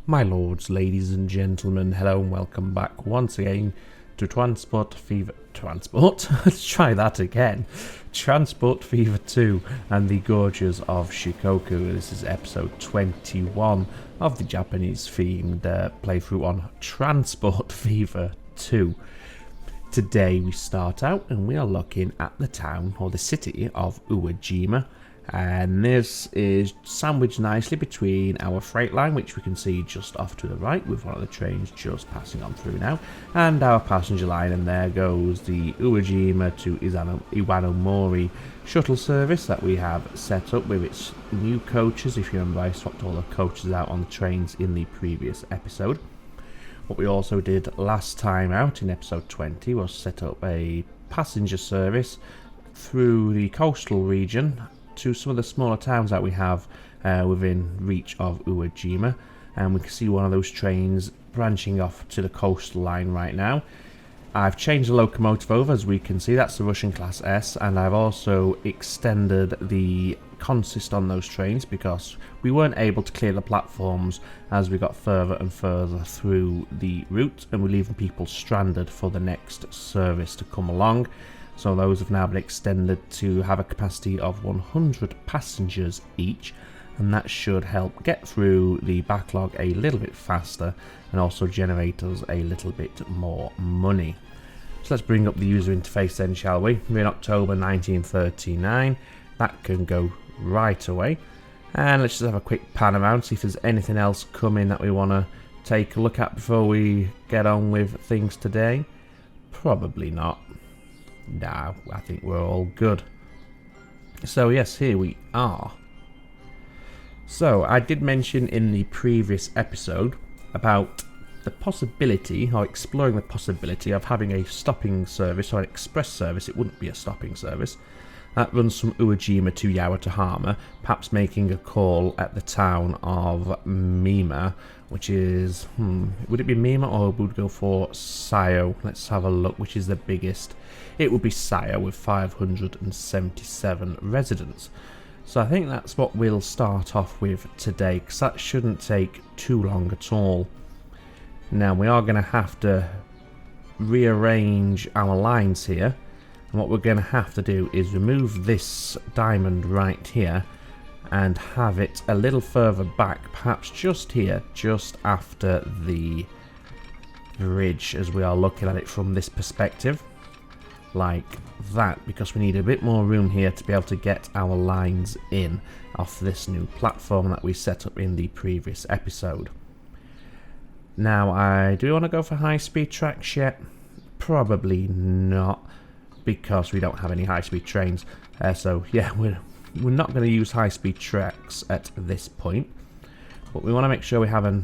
My lords, ladies and gentlemen, hello and welcome back once again to Transport Fever... Let's try that again. Transport Fever 2 and the Gorges of Shikoku. This is episode 21 of the Japanese-themed playthrough on Transport Fever 2. Today we start out and we are looking at the town, or the city, of Uwajima. And this is sandwiched nicely between our freight line, which we can see just off to the right with one of the trains just passing on through now, and our passenger line, and there goes the Uwajima to Iwanomori shuttle service that we have set up with its new coaches. If you remember, I swapped all the coaches out on the trains in the previous episode. What we also did last time out in episode 20 was set up a passenger service through the coastal region to some of the smaller towns that we have within reach of Uwajima, and we can see one of those trains branching off to the coastal line right now. I've changed the locomotive over, as we can see, that's the Russian Class S, and I've also extended the consist on those trains because we weren't able to clear the platforms as we got further and further through the route, and we're leaving people stranded for the next service to come along. So those have now been extended to have a capacity of 100 passengers each, and that should help get through the backlog a little bit faster and also generate us a little bit more money. So let's bring up the user interface then, shall we? We're in October 1939. That can go right away. And let's just have a quick pan around, see if there's anything else coming that we want to take a look at before we get on with things today. Probably not. No, I think we're all good. So yes, here we are. So I did mention in the previous episode about the possibility, or exploring the possibility, of having a stopping service, or an express service. It wouldn't be a stopping service, that runs from Uwajima to Yawatahama, perhaps making a call at the town of Mima, which is, would it be Mima or would we go for Sayo? Let's have a look, which is the biggest. It would be Sayo with 577 residents. So I think that's what we'll start off with today, because that shouldn't take too long at all. Now we are going to have to rearrange our lines here, and what we're going to have to do is remove this diamond right here and have it a little further back, perhaps just here, just after the bridge, as we are looking at it from this perspective, like that, because we need a bit more room here to be able to get our lines in off this new platform that we set up in the previous episode. Now, do we want to go for high-speed tracks yet? Probably not, because we don't have any high-speed trains. So yeah, we're not going to use high-speed tracks at this point, but we want to make sure we have a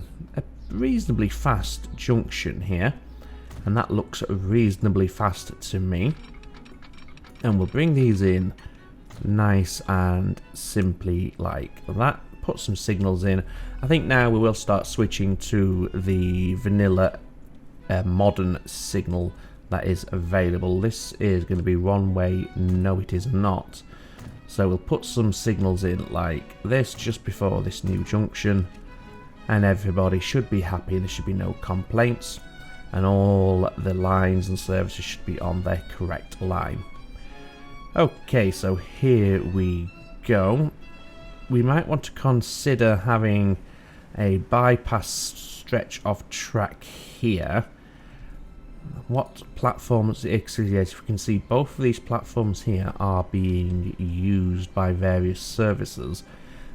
reasonably fast junction here, and that looks reasonably fast to me. And we'll bring these in nice and simply like that. Put some signals in. I think now we will start switching to the vanilla modern signal that is available. This is going to be one way. No, it is not. So we'll put some signals in like this just before this new junction, and everybody should be happy. There should be no complaints, and all the lines and services should be on their correct line. Okay, so here we go. We might want to consider having a bypass stretch of track here. What platforms? Yes, we can see both of these platforms here are being used by various services,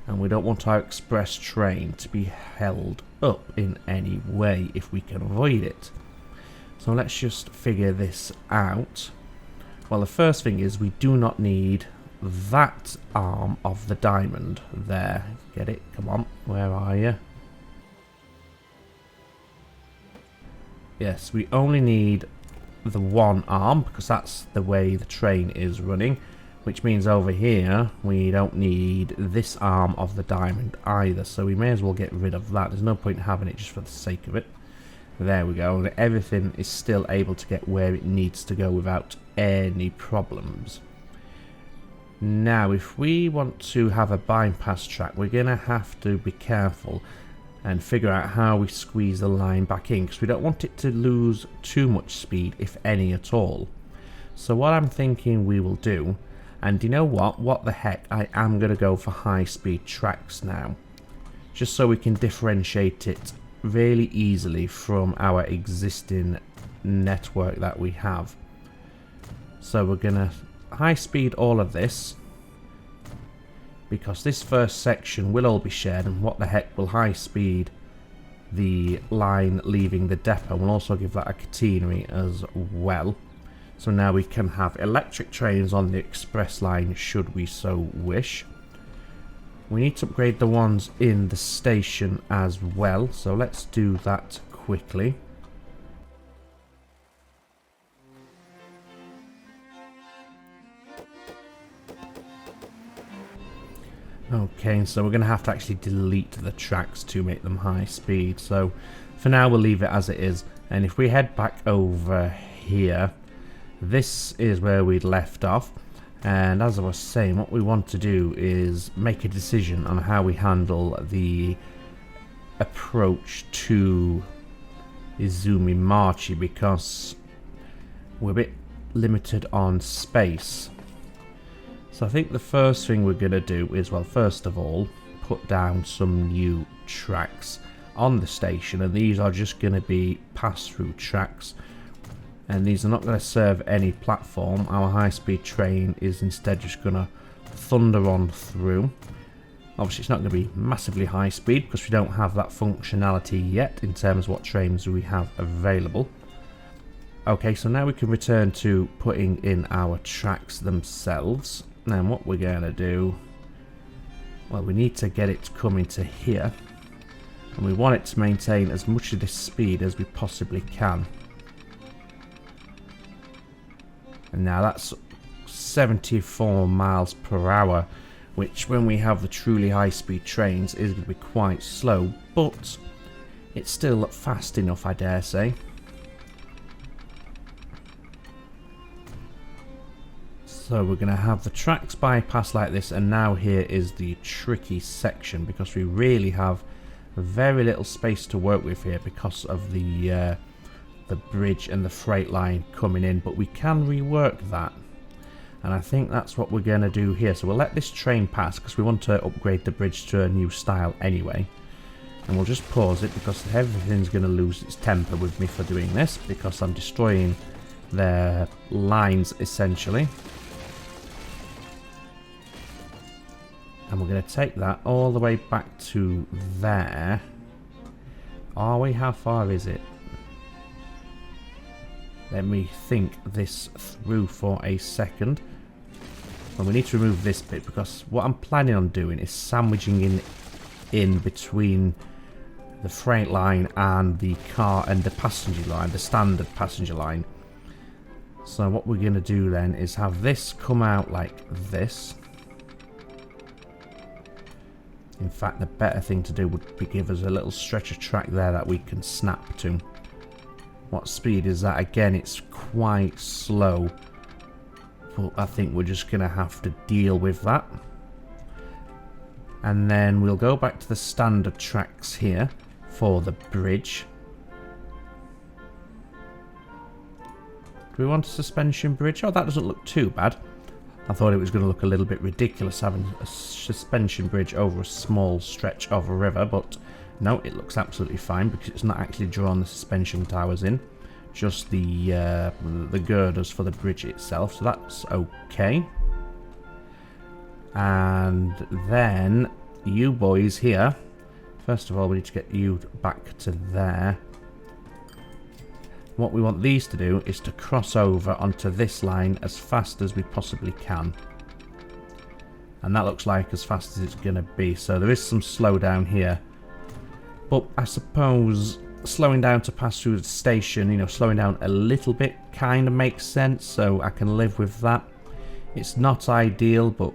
and we don't want our express train to be held up in any way if we can avoid it. So let's just figure this out. Well, the first thing is we do not need that arm of the diamond there. Get it? Come on, where are you? Yes, we only need the one arm because that's the way the train is running, which means over here we don't need this arm of the diamond either, so we may as well get rid of that. There's no point in having it just for the sake of it. There we go, and everything is still able to get where it needs to go without any problems. Now, if we want to have a bypass track, we're going to have to be careful and figure out how we squeeze the line back in, because we don't want it to lose too much speed, if any at all. So what I'm thinking we will do, and you know what the heck, I am going to go for high speed tracks now, just so we can differentiate it really easily from our existing network that we have. So we're going to high speed all of this, because this first section will all be shared, and what the heck, will high speed the line leaving the depot. We'll also give that a catenary as well. So now we can have electric trains on the express line should we so wish. We need to upgrade the ones in the station as well, so let's do that quickly. Okay, so we're going to have to actually delete the tracks to make them high speed. So for now we'll leave it as it is. And if we head back over here, this is where we'd left off. And as I was saying, what we want to do is make a decision on how we handle the approach to Izumi Machi, because we're a bit limited on space. So I think the first thing we're going to do is, well, first of all, put down some new tracks on the station, and these are just going to be pass-through tracks, and these are not going to serve any platform. Our high-speed train is instead just going to thunder on through. Obviously it's not going to be massively high speed because we don't have that functionality yet in terms of what trains we have available. Okay, so now we can return to putting in our tracks themselves. Then what we're going to do, well, we need to get it coming to here, and we want it to maintain as much of this speed as we possibly can. And now that's 74 miles per hour, which when we have the truly high speed trains is going to be quite slow, but it's still fast enough, I dare say. So we're going to have the tracks bypass like this, and now here is the tricky section, because we really have very little space to work with here because of the bridge and the freight line coming in, but we can rework that, and I think that's what we're going to do here. So we'll let this train pass because we want to upgrade the bridge to a new style anyway, and we'll just pause it because everything's going to lose its temper with me for doing this, because I'm destroying their lines essentially. And we're going to take that all the way back to there. Are we? How far is it? Let me think this through for a second. Well, we need to remove this bit, because what I'm planning on doing is sandwiching in between the freight line and the car and the passenger line, the standard passenger line. So what we're going to do then is have this come out like this. In fact, the better thing to do would be give us a little stretch of track there that we can snap to. What speed is that? Again, it's quite slow, but I think we're just going to have to deal with that. And then we'll go back to the standard tracks here for the bridge. Do we want a suspension bridge? Oh, that doesn't look too bad. I thought it was going to look a little bit ridiculous having a suspension bridge over a small stretch of a river, but no, it looks absolutely fine because it's not actually drawn the suspension towers in, just the girders for the bridge itself, so that's okay. And then you boys here, first of all we need to get you back to there. What we want these to do is to cross over onto this line as fast as we possibly can. And that looks like as fast as it's going to be. So there is some slowdown here. But I suppose slowing down to pass through the station, you know, slowing down a little bit kind of makes sense. So I can live with that. It's not ideal, but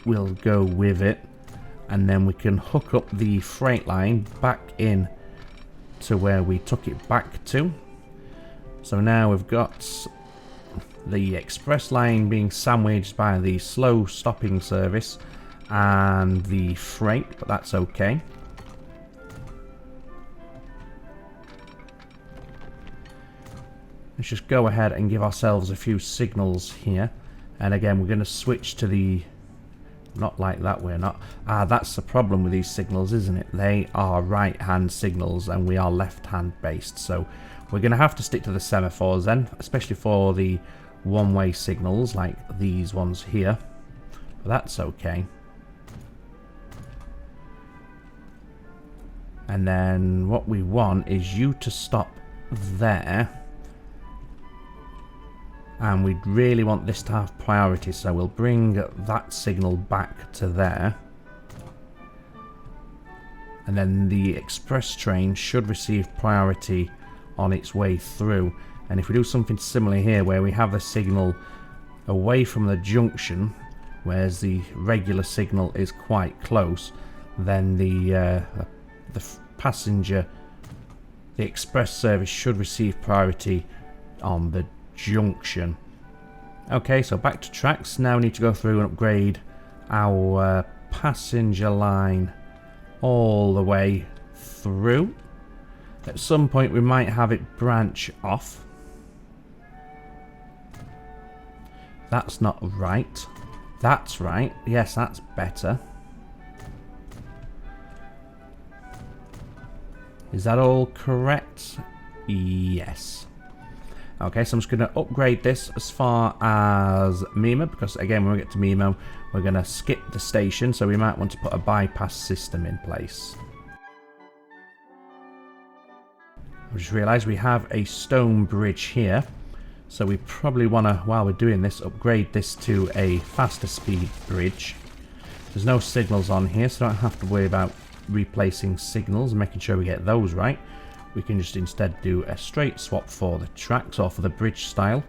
we'll go with it. And then we can hook up the freight line back in to where we took it back to. So now we've got the express line being sandwiched by the slow stopping service and the freight, but that's okay. let's just go ahead and give ourselves a few signals here. And again, we're going to switch to the... Not like that, we're not. That's the problem with these signals, isn't it? They are right-hand signals and we are left-hand based. So we're going to have to stick to the semaphores then, especially for the one-way signals like these ones here. But that's okay. And then what we want is you to stop there. And we really want this to have priority, so we'll bring that signal back to there. And then the express train should receive priority on its way through. And if we do something similar here, where we have the signal away from the junction, whereas the regular signal is quite close, then the passenger, the express service should receive priority on the junction. Okay, so back to tracks. Now we need to go through and upgrade our passenger line all the way through. At some point we might have it branch off. That's not right. That's right. Yes, that's better. Is that all correct? Yes. Okay, so I'm just going to upgrade this as far as Mima, because again, when we get to Mima, we're going to skip the station, so we might want to put a bypass system in place. I just realised we have a stone bridge here, so we probably want to, while we're doing this, upgrade this to a faster speed bridge. There's no signals on here, so I don't have to worry about replacing signals and making sure we get those right. We can just instead do a straight swap for the tracks or for the bridge style.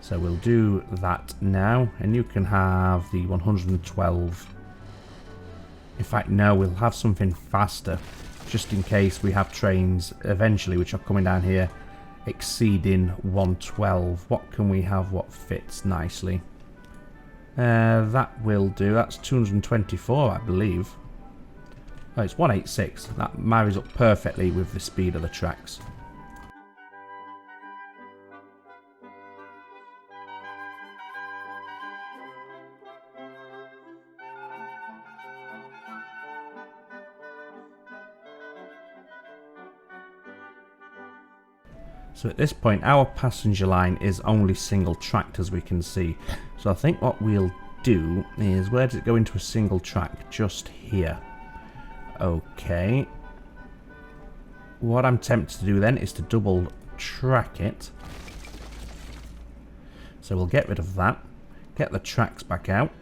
So we'll do that now, and you can have the 112. In fact, no, we'll have something faster, just in case we have trains eventually which are coming down here exceeding 112. What can we have what fits nicely? That will do. That's 224, I believe. Oh, it's 186. That marries up perfectly with the speed of the tracks. So at this point, our passenger line is only single tracked, as we can see. So I think what we'll do is, where does it go into a single track? Just here. Okay. What I'm tempted to do then is to double track it. So we'll get rid of that. Get the tracks back out.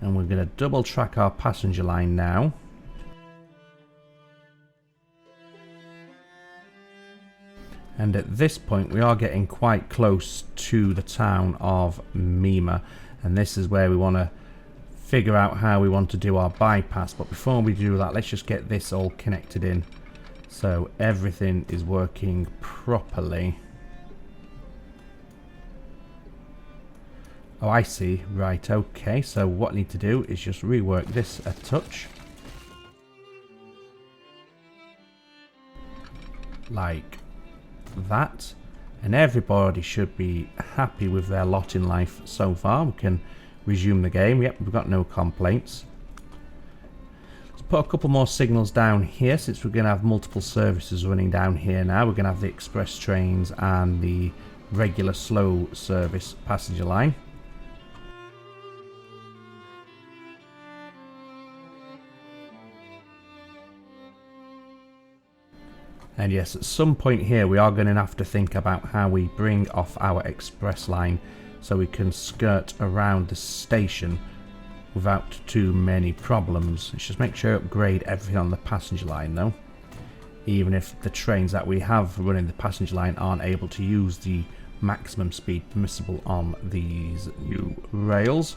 And we're going to double track our passenger line now. And at this point we are getting quite close to the town of Mima. And this is where we want to figure out how we want to do our bypass. But before we do that, let's just get this all connected in so everything is working properly. Oh, I see. Right, okay. So what I need to do is just rework this a touch. Like that. And everybody should be happy with their lot in life so far. We can resume the game. Yep, we've got no complaints. Let's put a couple more signals down here, since we're going to have multiple services running down here now. We're going to have the express trains and the regular slow service passenger line. And yes, at some point here we are going to have to think about how we bring off our express line so we can skirt around the station without too many problems. Let's just make sure to upgrade everything on the passenger line though. Even if the trains that we have running the passenger line aren't able to use the maximum speed permissible on these new rails.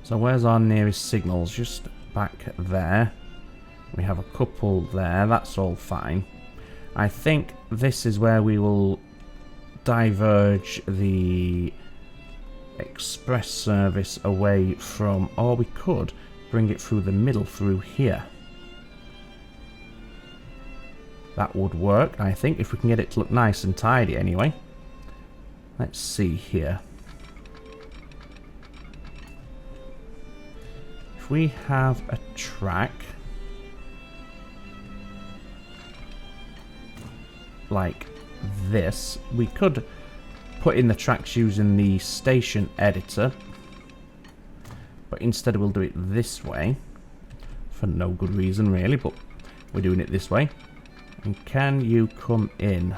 So where's our nearest signals? Just back there. We have a couple there, that's all fine. I think this is where we will diverge the express service away from, or we could bring it through the middle through here. That would work, I think, if we can get it to look nice and tidy anyway. Let's see here. If we have a track like this, we could put in the tracks using the station editor, but instead we'll do it this way for no good reason really, but we're doing it this way. And can you come in?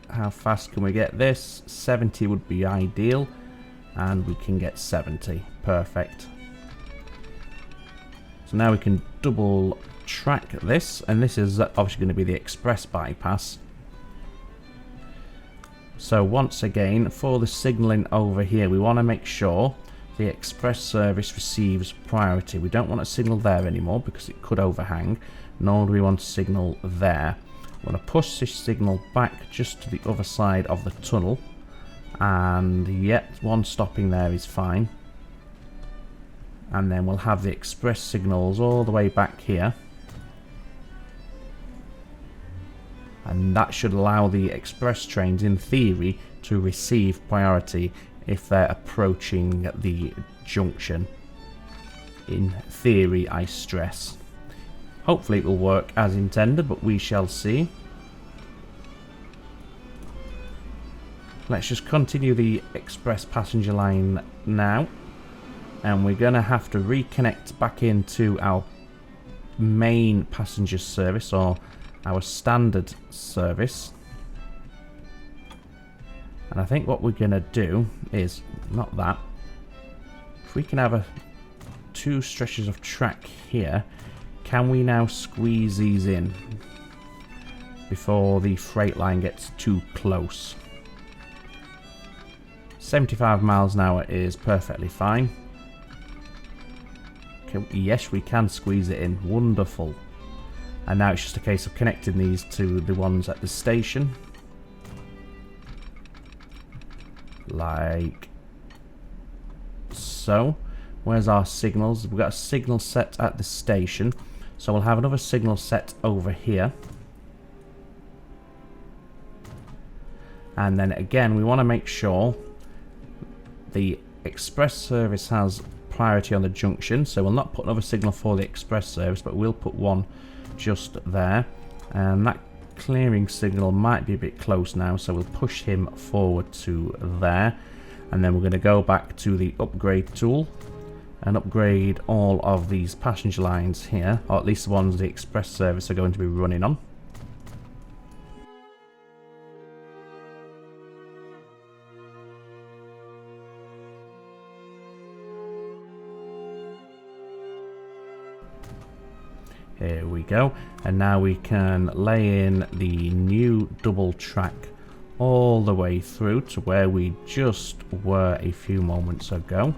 How fast can we get this? 70 would be ideal, and we can get 70. Perfect. So now we can double track this, and this is obviously going to be the express bypass. So once again, for the signalling over here, we want to make sure the express service receives priority. We don't want to signal there anymore because it could overhang, nor do we want to signal there. I'm going to push this signal back just to the other side of the tunnel, and yet one stopping there is fine. And then we'll have the express signals all the way back here, and that should allow the express trains in theory to receive priority if they're approaching the junction. In theory, I stress. Hopefully it will work as intended, but we shall see. Let's just continue the express passenger line now, and we're going to have to reconnect back into our main passenger service, or our standard service. And I think what we're going to do is, not that, if we can have two stretches of track here, can we now squeeze these in before the freight line gets too close? 75 miles an hour is perfectly fine. Okay, yes, we can squeeze it in. Wonderful. And now it's just a case of connecting these to the ones at the station. Like so. Where's our signals? We've got a signal set at the station, so we'll have another signal set over here. And then again, we want to make sure the express service has priority on the junction, so we'll not put another signal for the express service, but we'll put one just there. And that clearing signal might be a bit close now, so we'll push him forward to there. And then we're going to go back to the upgrade tool and upgrade all of these passenger lines here, or at least the ones the express service are going to be running on. Here we go, and now we can lay in the new double track all the way through to where we just were a few moments ago.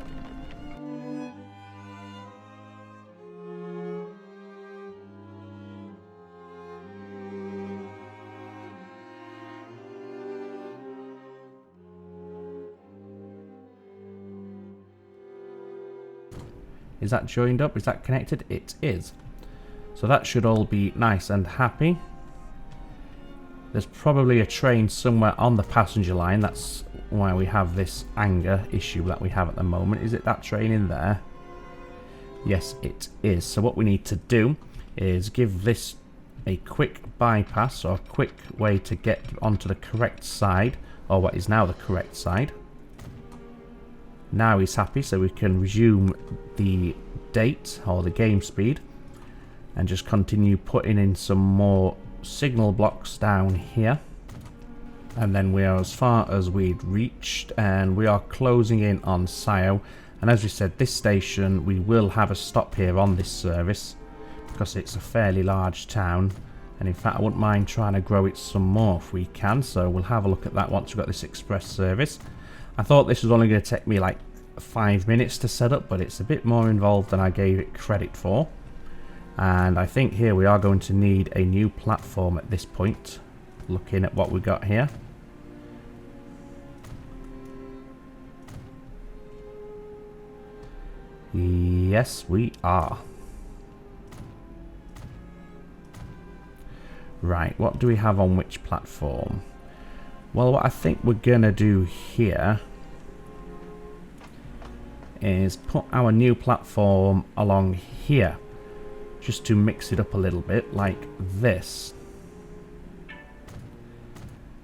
Is that joined up? Is that connected? It is. So that should all be nice and happy. There's probably a train somewhere on the passenger line. That's why we have this anger issue that we have at the moment. Is it that train in there? Yes, it is. So what we need to do is give this a quick bypass, or a quick way to get onto the correct side, or what is now the correct side. Now he's happy, so we can resume the date or the game speed and just continue putting in some more signal blocks down here. And then we are as far as we'd reached, and we are closing in on Sayo. And as we said, this station, we will have a stop here on this service because it's a fairly large town, and in fact I wouldn't mind trying to grow it some more if we can, so we'll have a look at that once we've got this express service. I thought this was only going to take me like 5 minutes to set up, but it's a bit more involved than I gave it credit for. And I think here we are going to need a new platform at this point, looking at what we got here. Yes, we are. Right, what do we have on which platform? Well, what I think we're gonna do here is put our new platform along here, just to mix it up a little bit, like this.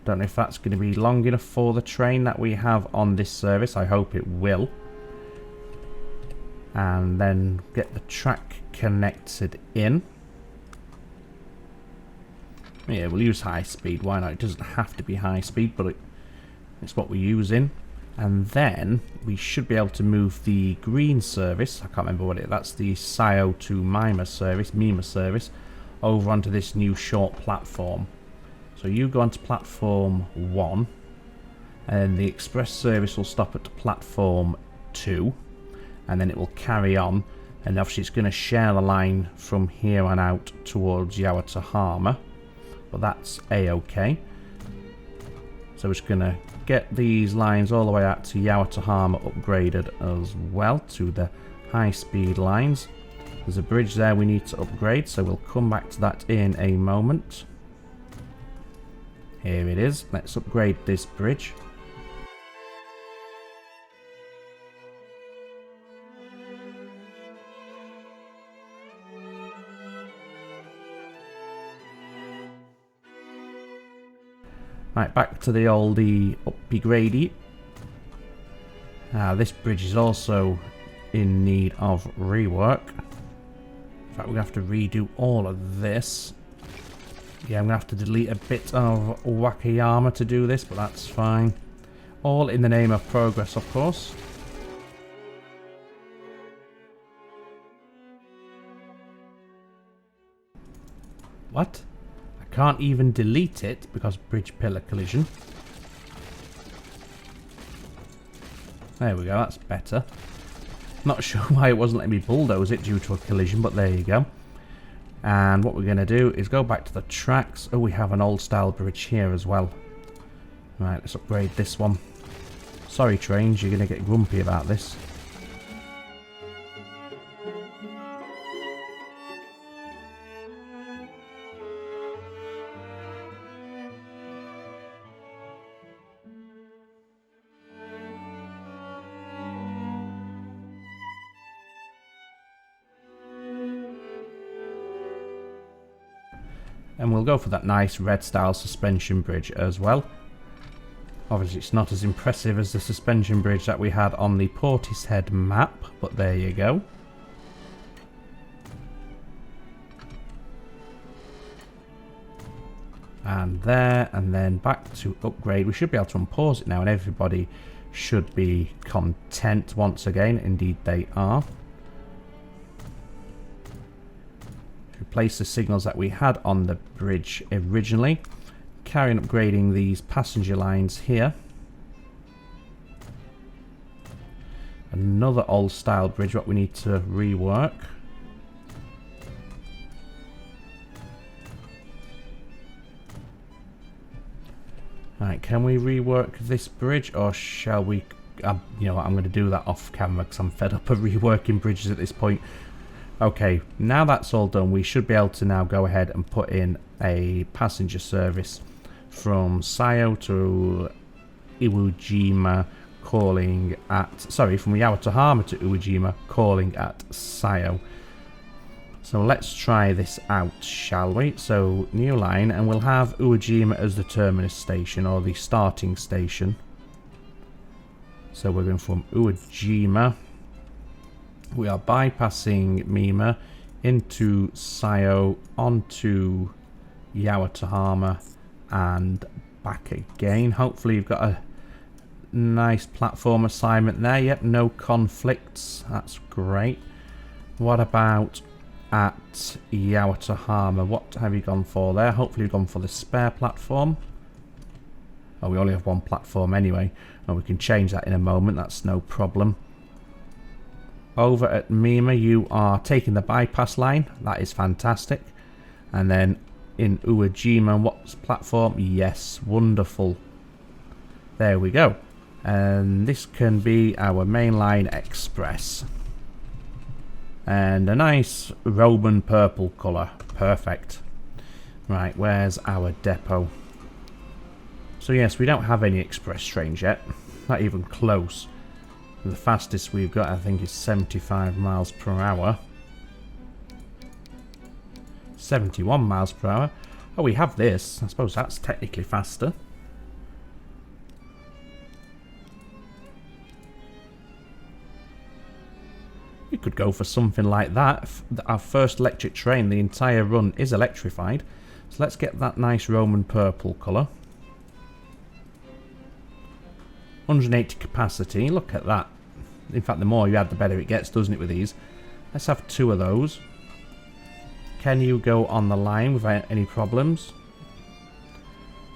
Don't know if that's going to be long enough for the train that we have on this service. I hope it will. And then get the track connected in. Yeah, we'll use high speed. Why not? It doesn't have to be high speed, but it's what we're using. And then we should be able to move the green service. I can't remember what it is. That's the Sayo to Mima service, over onto this new short platform. So you go onto platform 1, and the express service will stop at platform 2, and then it will carry on, and obviously it's going to share the line from here on out towards Yawatahama, but that's a-okay. So we're just going to get these lines all the way out to Yawatahama upgraded as well, to the high-speed lines. There's a bridge there we need to upgrade, so we'll come back to that in a moment. Here it is. Let's upgrade this bridge. Right, back to the oldie uppy grady. This bridge is also in need of rework. In fact, we're going to have to redo all of this. Yeah, I'm going to have to delete a bit of Wakayama to do this, but that's fine. All in the name of progress, of course. What? I can't even delete it because bridge pillar collision. There we go, that's better. Not sure why it wasn't letting me bulldoze it due to a collision, but there you go. And what we're going to do is go back to the tracks. Oh, we have an old style bridge here as well. Right, let's upgrade this one. Sorry trains, you're going to get grumpy about this. And we'll go for that nice red style suspension bridge as well. Obviously it's not as impressive as the suspension bridge that we had on the Portishead map, but there you go. And there, and then back to upgrade. We should be able to unpause it now and everybody should be content once again. Indeed they are. Replace the signals that we had on the bridge originally. Carry on upgrading these passenger lines here. Another old style bridge what we need to rework. Right, can we rework this bridge or shall we... you know what, I'm going to do that off camera because I'm fed up of reworking bridges at this point. Okay, now that's all done, we should be able to now go ahead and put in a passenger service from Sayo to Iwojima, calling at... Sorry, from Yawatahama to Iwojima, calling at Sayo. So let's try this out, shall we? So, new line, and we'll have Iwojima as the terminus station, or the starting station. So we're going from Iwojima. We are bypassing Mima into Sayo, onto Yawatahama, and back again. Hopefully you've got a nice platform assignment there. Yep, no conflicts. That's great. What about at Yawatahama? What have you gone for there? Hopefully you've gone for the spare platform. Oh, we only have one platform anyway. And we can change that in a moment. That's no problem. Over at Mima, you are taking the bypass line. That is fantastic. And then in Iwojima, what's platform? Yes, wonderful. There we go. And this can be our mainline express. And a nice Roman purple colour. Perfect. Right, where's our depot? So yes, we don't have any express trains yet. Not even close. The fastest we've got, I think, is 75 miles per hour. 71 miles per hour. Oh, we have this. I suppose that's technically faster. We could go for something like that. Our first electric train, the entire run is electrified. So let's get that nice Roman purple colour. 180 capacity, look at that. In fact, the more you add, the better it gets, doesn't it, with these? Let's have 2 of those. Can you go on the line without any problems?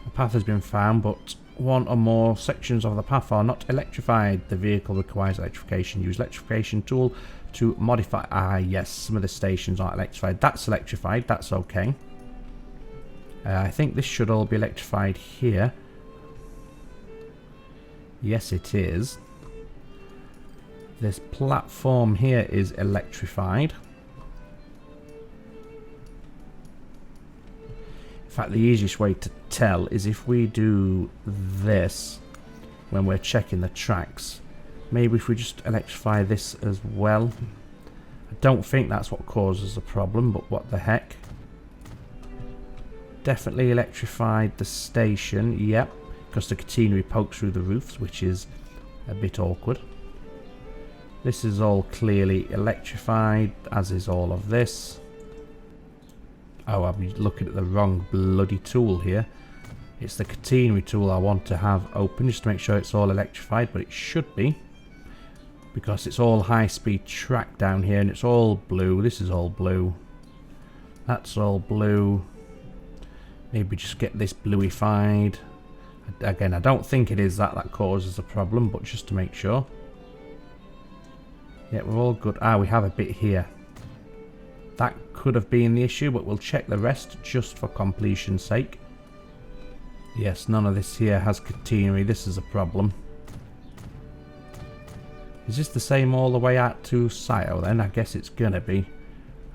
The path has been found, but 1 or more sections of the path are not electrified. The vehicle requires electrification. Use electrification tool to modify. Ah, yes, some of the stations aren't electrified. That's electrified, that's okay. I think this should all be electrified here. Yes, it is. This platform here is electrified. In fact, the easiest way to tell is if we do this when we're checking the tracks. Maybe if we just electrify this as well. I don't think that's what causes the problem, but what the heck. Definitely electrified the station, yep. Because the catenary pokes through the roofs, which is a bit awkward. This is all clearly electrified, as is all of this. Oh, I'm looking at the wrong bloody tool here. It's the catenary tool I want to have open, just to make sure it's all electrified, but it should be. Because it's all high-speed track down here, and it's all blue. This is all blue. That's all blue. Maybe just get this bluified. Again, I don't think it is that causes the problem, but just to make sure. Yeah, we're all good. Ah, we have a bit here. That could have been the issue, but we'll check the rest just for completion's sake. Yes, none of this here has catenary. This is a problem. Is this the same all the way out to Sayo then? I guess it's gonna be.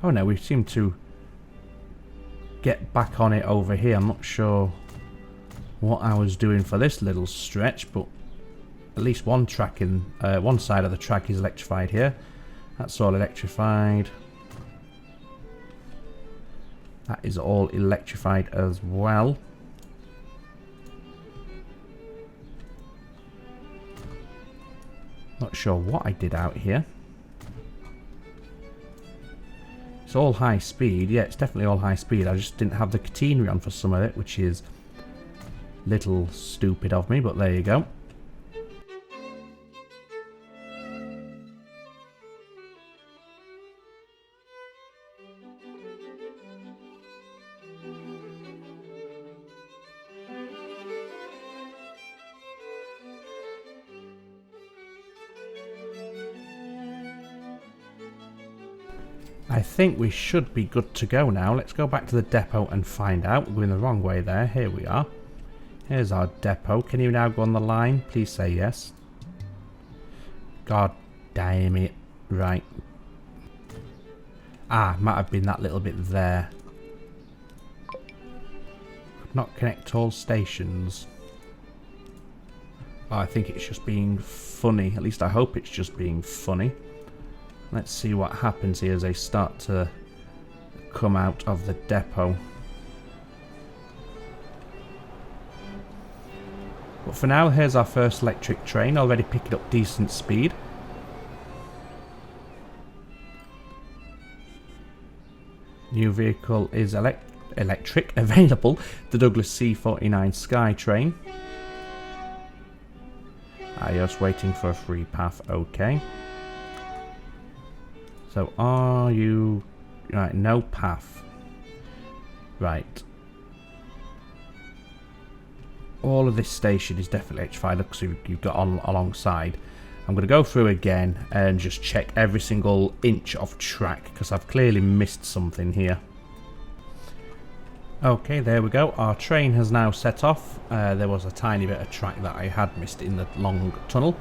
Oh no, we seem to get back on it over here. I'm not sure what I was doing for this little stretch, but at least one track in one side of the track is electrified here. That's all electrified. That is all electrified as well. Not sure what I did out here. It's all high speed. Yeah, it's definitely all high speed. I just didn't have the catenary on for some of it, which is little stupid of me, but there you go. I think we should be good to go now. Let's go back to the depot and find out. We're going the wrong way there. Here we are. Here's our depot. Can you now go on the line? Please say yes. God damn it. Right. Ah, might have been that little bit there. Could not connect all stations. Oh, I think it's just being funny. At least I hope it's just being funny. Let's see what happens here as they start to come out of the depot. But for now, here's our first electric train, already picking up decent speed. New vehicle is electric, available. The Douglas C49 Sky train. Just waiting for a free path, okay. So are you... Right, no path. Right. All of this station is definitely electrified. Look, so you've got on alongside. I'm going to go through again and just check every single inch of track, because I've clearly missed something here. Okay, there we go. Our train has now set off. There was a tiny bit of track that I had missed in the long tunnel,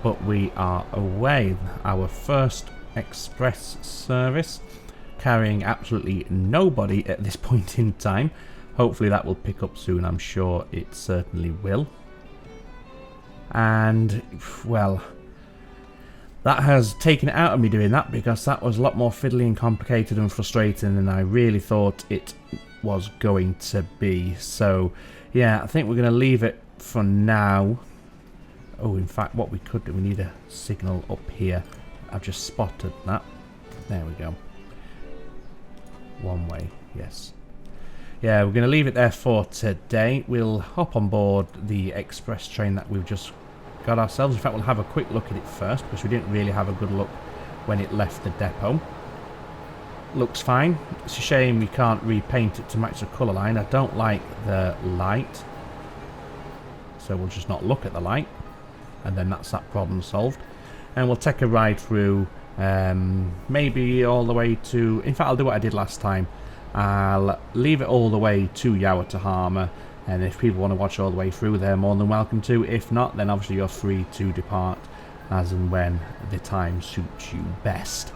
but we are away. Our first express service, carrying absolutely nobody at this point in time. Hopefully that will pick up soon. I'm sure it certainly will. And, well, that has taken it out of me doing that, because that was a lot more fiddly and complicated and frustrating than I really thought it was going to be. So, yeah, I think we're going to leave it for now. Oh, in fact, what we could do, we need a signal up here. I've just spotted that. There we go. One way, yes. Yeah, we're going to leave it there for today. We'll hop on board the express train that we've just got ourselves. In fact, we'll have a quick look at it first, because we didn't really have a good look when it left the depot. Looks fine. It's a shame we can't repaint it to match the colour line. I don't like the light, so we'll just not look at the light, and then that's that problem solved. And we'll take a ride through, maybe all the way to... In fact, I'll do what I did last time. I'll leave it all the way to Yawatahama, and if people want to watch all the way through, they're more than welcome to. If not, then obviously you're free to depart as and when the time suits you best.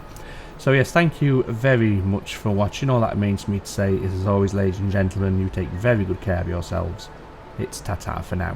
So yes, thank you very much for watching. All that means for me to say is, as always, ladies and gentlemen, you take very good care of yourselves. It's ta-ta for now.